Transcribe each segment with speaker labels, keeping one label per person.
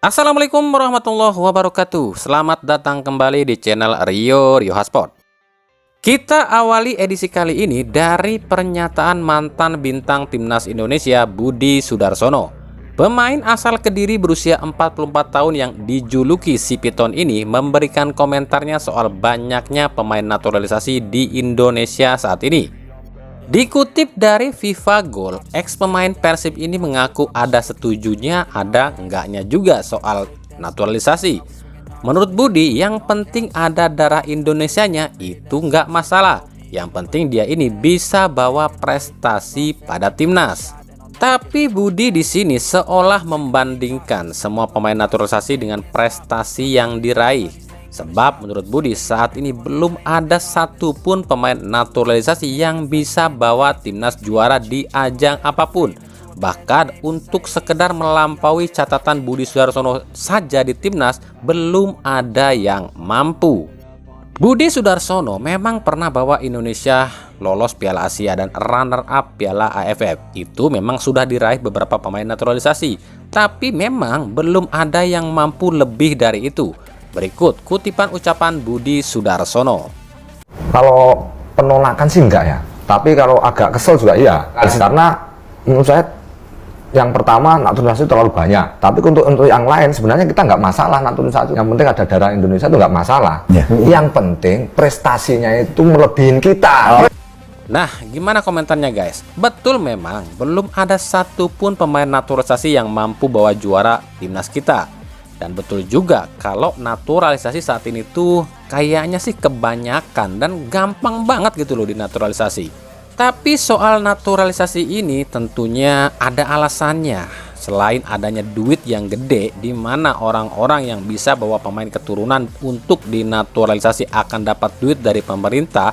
Speaker 1: Assalamualaikum warahmatullahi wabarakatuh. Selamat datang kembali di channel Rio Hasport. Kita awali edisi kali ini dari pernyataan mantan bintang timnas Indonesia Budi Sudarsono. Pemain asal Kediri berusia 44 tahun yang dijuluki si Piton ini memberikan komentarnya soal banyaknya pemain naturalisasi di Indonesia saat ini. Dikutip dari FIFA Goal, ex pemain Persib ini mengaku ada setujunya, ada enggaknya juga soal naturalisasi. Menurut Budi, yang penting ada darah Indonesianya itu enggak masalah. Yang penting dia ini bisa bawa prestasi pada timnas. Tapi Budi di sini seolah membandingkan semua pemain naturalisasi dengan prestasi yang diraih. Sebab menurut Budi saat ini belum ada satupun pemain naturalisasi yang bisa bawa timnas juara di ajang apapun. Bahkan untuk sekedar melampaui catatan Budi Sudarsono saja di timnas belum ada yang mampu. Budi Sudarsono memang pernah bawa Indonesia lolos Piala Asia dan runner up Piala AFF. Itu memang sudah diraih beberapa pemain naturalisasi. Tapi memang belum ada yang mampu lebih dari itu. Berikut kutipan ucapan Budi Sudarsono.
Speaker 2: Kalau penolakan sih enggak ya, tapi kalau agak kesel juga iya. Karena menurut saya yang pertama naturalisasi terlalu banyak. Tapi untuk yang lain sebenarnya kita nggak masalah naturalisasi. Yang penting ada darah Indonesia itu nggak masalah. Yang penting prestasinya itu melebihin kita.
Speaker 1: Nah, gimana komentarnya guys? Betul memang belum ada satupun pemain naturalisasi yang mampu bawa juara timnas kita. Dan betul juga kalau naturalisasi saat ini tuh kayaknya sih kebanyakan dan gampang banget gitu loh dinaturalisasi. Tapi soal naturalisasi ini tentunya ada alasannya. Selain adanya duit yang gede di mana orang-orang yang bisa bawa pemain keturunan untuk dinaturalisasi akan dapat duit dari pemerintah.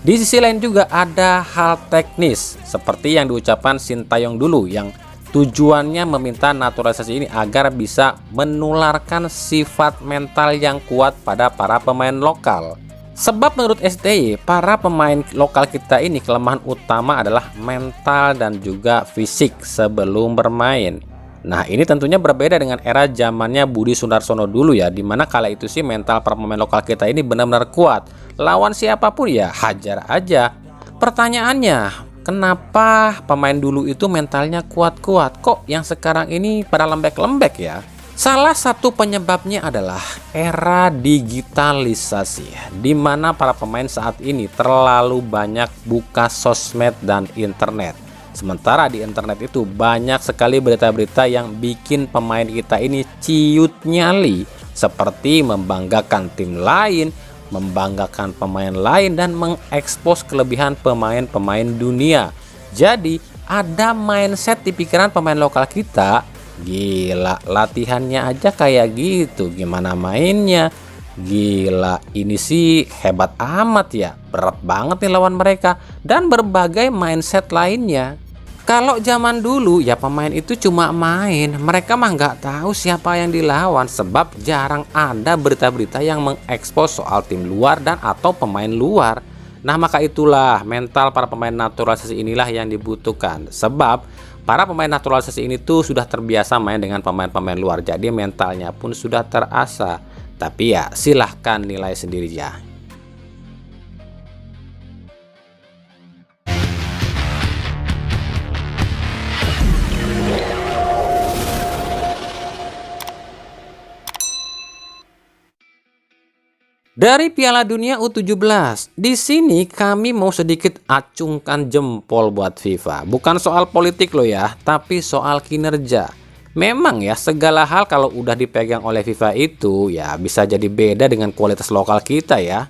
Speaker 1: Di sisi lain juga ada hal teknis seperti yang diucapkan Sintayong dulu yang tujuannya meminta naturalisasi ini agar bisa menularkan sifat mental yang kuat pada para pemain lokal. Sebab menurut STY, para pemain lokal kita ini kelemahan utama adalah mental dan juga fisik sebelum bermain. Nah, ini tentunya berbeda dengan era zamannya Budi Sudarsono dulu ya, dimana kala itu sih mental para pemain lokal kita ini benar-benar kuat. Lawan siapapun ya hajar aja. Pertanyaannya, kenapa pemain dulu itu mentalnya kuat-kuat? Kok yang sekarang ini pada lembek-lembek ya? Salah satu penyebabnya adalah era digitalisasi, di mana para pemain saat ini terlalu banyak buka sosmed dan internet. Sementara di internet itu banyak sekali berita-berita yang bikin pemain kita ini ciut nyali, seperti membanggakan tim lain, membanggakan pemain lain, dan mengekspos kelebihan pemain-pemain dunia. Jadi ada mindset di pikiran pemain lokal kita, gila latihannya aja kayak gitu, gimana mainnya, gila ini sih hebat amat ya, berat banget nih lawan mereka, dan berbagai mindset lainnya. Kalau zaman dulu ya pemain itu cuma main, mereka mah nggak tahu siapa yang dilawan, sebab jarang ada berita-berita yang mengekspos soal tim luar dan atau pemain luar. Nah, maka itulah mental para pemain naturalisasi inilah yang dibutuhkan, sebab para pemain naturalisasi ini tuh sudah terbiasa main dengan pemain-pemain luar, jadi mentalnya pun sudah terasa. Tapi ya silahkan nilai sendiri ya. Dari Piala Dunia U17, di sini kami mau sedikit acungkan jempol buat FIFA. Bukan soal politik loh ya, tapi soal kinerja. Memang ya segala hal kalau udah dipegang oleh FIFA itu ya bisa jadi beda dengan kualitas lokal kita ya.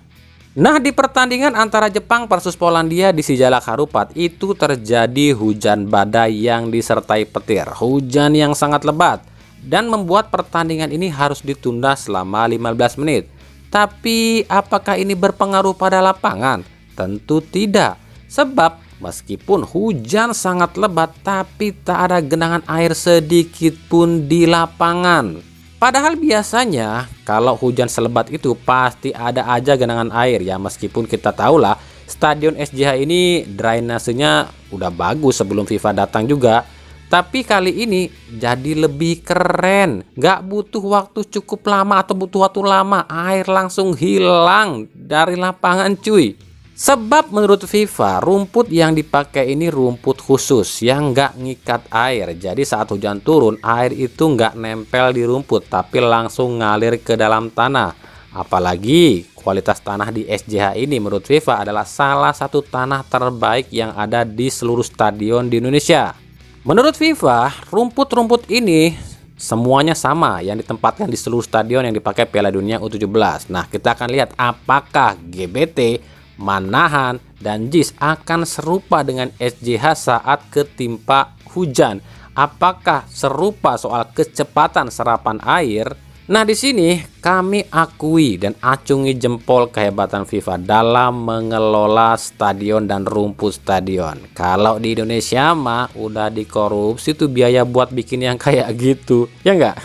Speaker 1: Nah, di pertandingan antara Jepang versus Polandia di Sijalak Harupat itu terjadi hujan badai yang disertai petir. Hujan yang sangat lebat dan membuat pertandingan ini harus ditunda selama 15 menit. Tapi apakah ini berpengaruh pada lapangan? Tentu tidak. Sebab meskipun hujan sangat lebat tapi tak ada genangan air sedikit pun di lapangan. Padahal biasanya kalau hujan selebat itu pasti ada aja genangan air ya, meskipun kita tahulah Stadion SJH ini drainasenya udah bagus sebelum FIFA datang juga. Tapi kali ini jadi lebih keren. Gak butuh waktu cukup lama atau butuh waktu lama, air langsung hilang dari lapangan cuy. Sebab menurut FIFA, rumput yang dipakai ini rumput khusus yang nggak ngikat air. Jadi saat hujan turun, air itu nggak nempel di rumput, tapi langsung ngalir ke dalam tanah. Apalagi kualitas tanah di SJH ini menurut FIFA adalah salah satu tanah terbaik yang ada di seluruh stadion di Indonesia. Menurut FIFA, rumput-rumput ini semuanya sama yang ditempatkan di seluruh stadion yang dipakai Piala Dunia U17. Nah, kita akan lihat apakah GBT, Manahan, dan JIS akan serupa dengan SJH saat ketimpa hujan. Apakah serupa soal kecepatan serapan air? Nah, di sini kami akui dan acungi jempol kehebatan FIFA dalam mengelola stadion dan rumput stadion. Kalau di Indonesia mah udah dikorupsi tuh biaya buat bikin yang kayak gitu, ya enggak?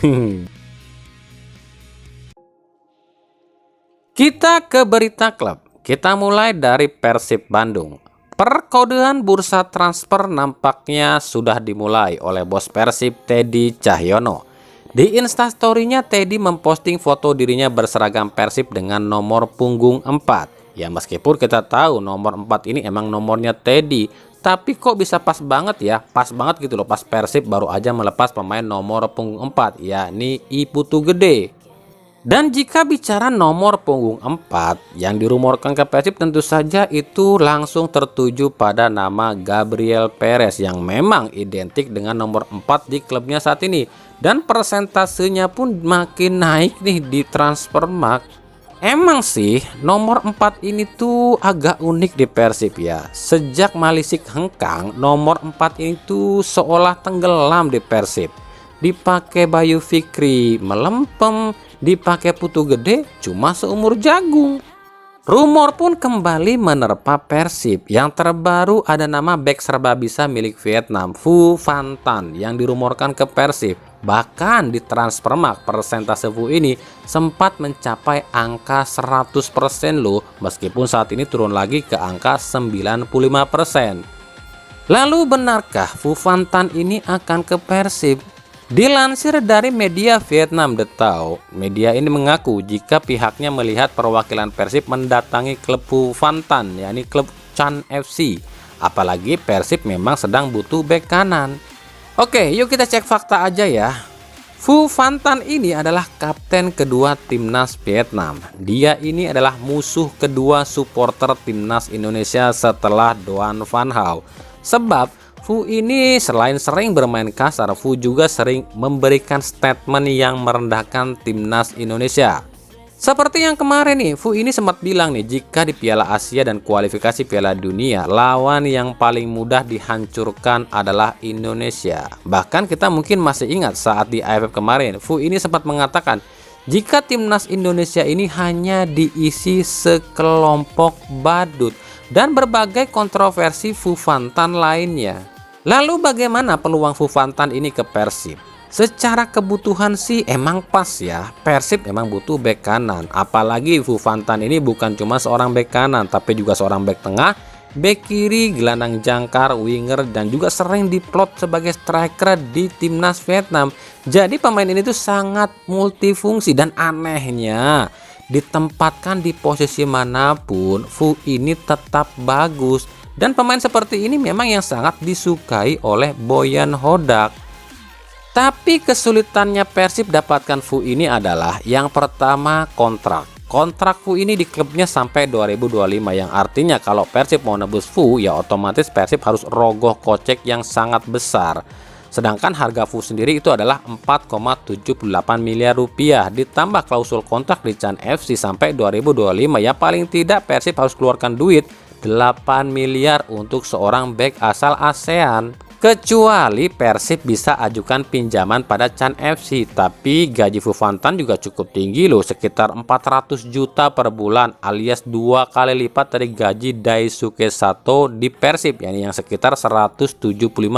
Speaker 1: Kita ke berita klub. Kita mulai dari Persib Bandung. Perkodean bursa transfer nampaknya sudah dimulai oleh bos Persib Teddy Cahyono. Di instastorynya Teddy memposting foto dirinya berseragam Persib dengan nomor punggung 4. Ya meskipun kita tahu nomor 4 ini emang nomornya Teddy, tapi kok bisa pas banget ya, pas banget gitu loh pas Persib baru aja melepas pemain nomor punggung 4, yakni I Putu Gede. Dan jika bicara nomor punggung 4 yang dirumorkan ke Persib, tentu saja itu langsung tertuju pada nama Gabriel Perez yang memang identik dengan nomor 4 di klubnya saat ini. Dan persentasenya pun makin naik nih di Transfermarkt. Emang sih nomor 4 ini tuh agak unik di Persib ya. Sejak Malisik hengkang, nomor 4 ini tuh seolah tenggelam di Persib. Dipakai Bayu Fikri melempem, dipakai Putu Gede cuma seumur jagung. Rumor pun kembali menerpa Persib. Yang terbaru ada nama bek serba bisa milik Vietnam, Phu Van Tan, yang dirumorkan ke Persib. Bahkan di Transfermarkt persentase Phu ini sempat mencapai angka 100% loh, meskipun saat ini turun lagi ke angka 95%. Lalu benarkah Phu Van Tan ini akan ke Persib? Dilansir dari media Vietnam The Tao, media ini mengaku jika pihaknya melihat perwakilan Persib mendatangi klub Phu Van Tan, yakni klub Chan FC. Apalagi Persib memang sedang butuh bek kanan. Oke, yuk kita cek fakta aja ya. Phu Van Tan ini adalah kapten kedua timnas Vietnam. Dia ini adalah musuh kedua supporter timnas Indonesia setelah Doan Van Hal. Sebab Phu ini selain sering bermain kasar, Phu juga sering memberikan statement yang merendahkan timnas Indonesia. Seperti yang kemarin nih, Phu ini sempat bilang nih, jika di Piala Asia dan kualifikasi Piala Dunia, lawan yang paling mudah dihancurkan adalah Indonesia. Bahkan kita mungkin masih ingat saat di AFF kemarin, Phu ini sempat mengatakan, jika timnas Indonesia ini hanya diisi sekelompok badut dan berbagai kontroversi Phu Van Tan lainnya. Lalu bagaimana peluang Phu Van Tan ini ke Persib? Secara kebutuhan sih emang pas ya, Persib emang butuh bek kanan. Apalagi Phu Van Tan ini bukan cuma seorang bek kanan, tapi juga seorang bek tengah, bek kiri, gelandang jangkar, winger, dan juga sering diplot sebagai striker di timnas Vietnam. Jadi pemain ini tuh sangat multifungsi dan anehnya ditempatkan di posisi manapun, Phu ini tetap bagus. Dan pemain seperti ini memang yang sangat disukai oleh Boyan Hodak. Tapi kesulitannya Persib dapatkan Phu ini adalah yang pertama kontrak. Kontrak Phu ini di klubnya sampai 2025, yang artinya kalau Persib mau nebus Phu ya otomatis Persib harus rogoh kocek yang sangat besar. Sedangkan harga Phu sendiri itu adalah 4,78 miliar rupiah ditambah klausul kontrak di Chan FC sampai 2025, ya paling tidak Persib harus keluarkan duit 8 miliar untuk seorang bek asal ASEAN. Kecuali Persib bisa ajukan pinjaman pada Chan FC, tapi gaji Phu Van Tan juga cukup tinggi loh, sekitar 400 juta per bulan alias 2 kali lipat dari gaji Daisuke Sato di Persib, yang sekitar 175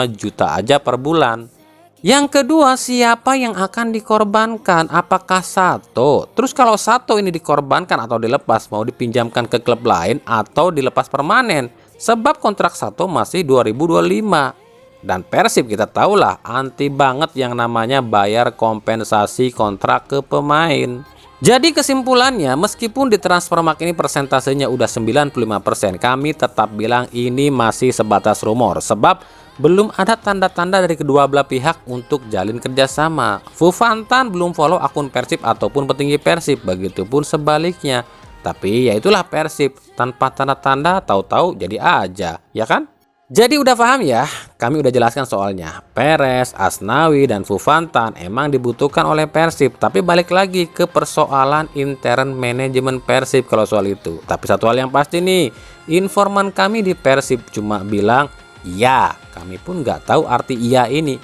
Speaker 1: juta aja per bulan. Yang kedua, siapa yang akan dikorbankan? Apakah Sato? Terus kalau Sato ini dikorbankan atau dilepas, mau dipinjamkan ke klub lain atau dilepas permanen? Sebab kontrak Sato masih 2025. Dan Persib kita tahulah anti banget yang namanya bayar kompensasi kontrak ke pemain. Jadi kesimpulannya, meskipun di Transfermarkt ini persentasenya udah 95%, kami tetap bilang ini masih sebatas rumor. Sebab belum ada tanda-tanda dari kedua belah pihak untuk jalin kerjasama. Fufantan belum follow akun Persib ataupun petinggi Persib, begitupun sebaliknya. Tapi ya itulah Persib, tanpa tanda-tanda tahu-tahu jadi aja, ya kan? Jadi udah paham ya, kami udah jelaskan soalnya. Perez, Asnawi, dan Fufantan emang dibutuhkan oleh Persib. Tapi balik lagi ke persoalan intern manajemen Persib kalau soal itu. Tapi satu hal yang pasti nih, informan kami di Persib cuma bilang iya. Kami pun nggak tahu arti iya ini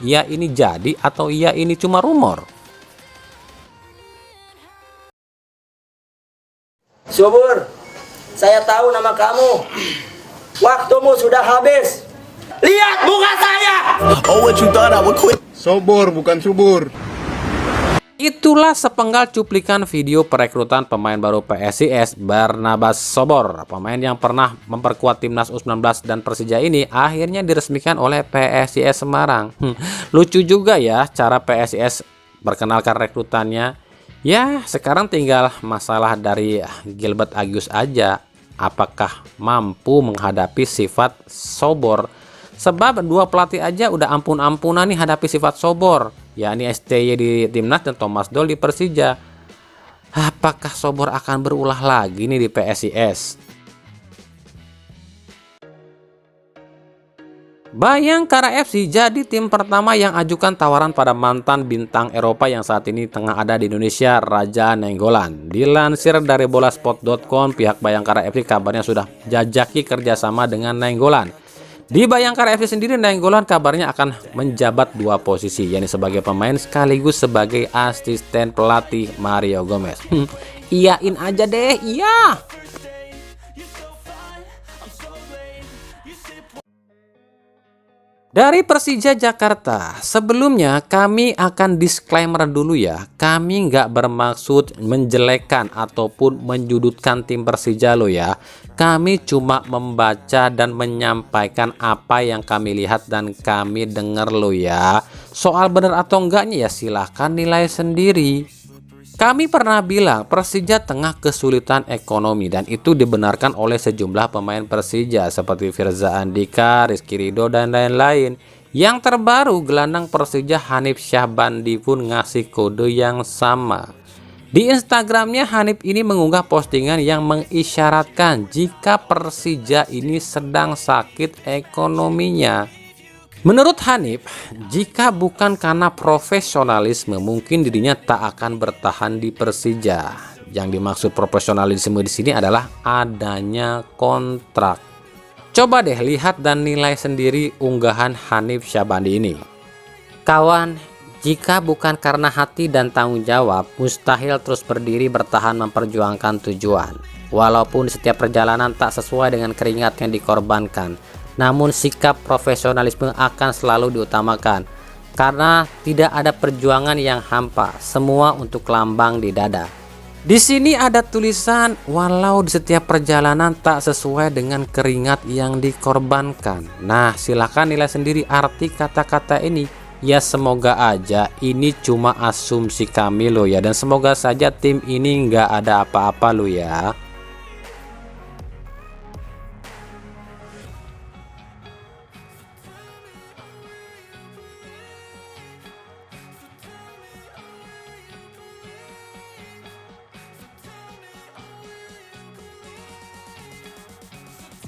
Speaker 1: jadi atau iya ini cuma rumor.
Speaker 3: Subur, saya tahu nama kamu. Waktumu sudah habis. Lihat muka saya.
Speaker 4: Oh, what you thought I would quit?
Speaker 5: Sobor bukan subur.
Speaker 1: Itulah sepenggal cuplikan video perekrutan pemain baru PSIS Barnabas Sobor. Pemain yang pernah memperkuat timnas U19 dan Persija ini akhirnya diresmikan oleh PSIS Semarang. Lucu juga ya cara PSIS perkenalkan rekrutannya. Ya sekarang tinggal masalah dari Gilbert Agius aja. Apakah mampu menghadapi sifat Sobor? Sebab dua pelatih aja udah ampun-ampunan nih hadapi sifat Sobor, yakni STY di timnas dan Thomas Doll di Persija. Apakah Sobor akan berulah lagi nih di PSIS? Bayangkara FC jadi tim pertama yang ajukan tawaran pada mantan bintang Eropa yang saat ini tengah ada di Indonesia, Raja Nainggolan. Dilansir dari bolasport.com, pihak Bayangkara FC kabarnya sudah jajaki kerjasama dengan Nainggolan. Di Bayangkara FC sendiri, Nainggolan kabarnya akan menjabat dua posisi, yakni sebagai pemain sekaligus sebagai asisten pelatih Mario Gomez. Iyain aja deh, iya. Dari Persija Jakarta, sebelumnya kami akan disclaimer dulu ya. Kami nggak bermaksud menjelekkan ataupun menjudutkan tim Persija lo ya. Kami cuma membaca dan menyampaikan apa yang kami lihat dan kami dengar lo ya. Soal benar atau enggaknya ya silahkan nilai sendiri. Kami pernah bilang Persija tengah kesulitan ekonomi dan itu dibenarkan oleh sejumlah pemain Persija seperti Firza Andika, Rizky Ridho, dan lain-lain. Yang terbaru gelandang Persija Hanif Syahbandi pun ngasih kode yang sama. Di Instagramnya Hanif ini mengunggah postingan yang mengisyaratkan jika Persija ini sedang sakit ekonominya. Menurut Hanif, jika bukan karena profesionalisme, mungkin dirinya tak akan bertahan di Persija. Yang dimaksud profesionalisme di sini adalah adanya kontrak. Coba deh lihat dan nilai sendiri unggahan Hanif Syahbandi ini. Kawan, jika bukan karena hati dan tanggung jawab, mustahil terus berdiri bertahan memperjuangkan tujuan. Walaupun setiap perjalanan tak sesuai dengan keringat yang dikorbankan, namun sikap profesionalisme akan selalu diutamakan karena tidak ada perjuangan yang hampa, semua untuk lambang di dada. Di sini ada tulisan walau di setiap perjalanan tak sesuai dengan keringat yang dikorbankan. Nah, silakan nilai sendiri arti kata-kata ini. Ya semoga aja ini cuma asumsi kami loh ya, dan semoga saja tim ini nggak ada apa-apa loh ya.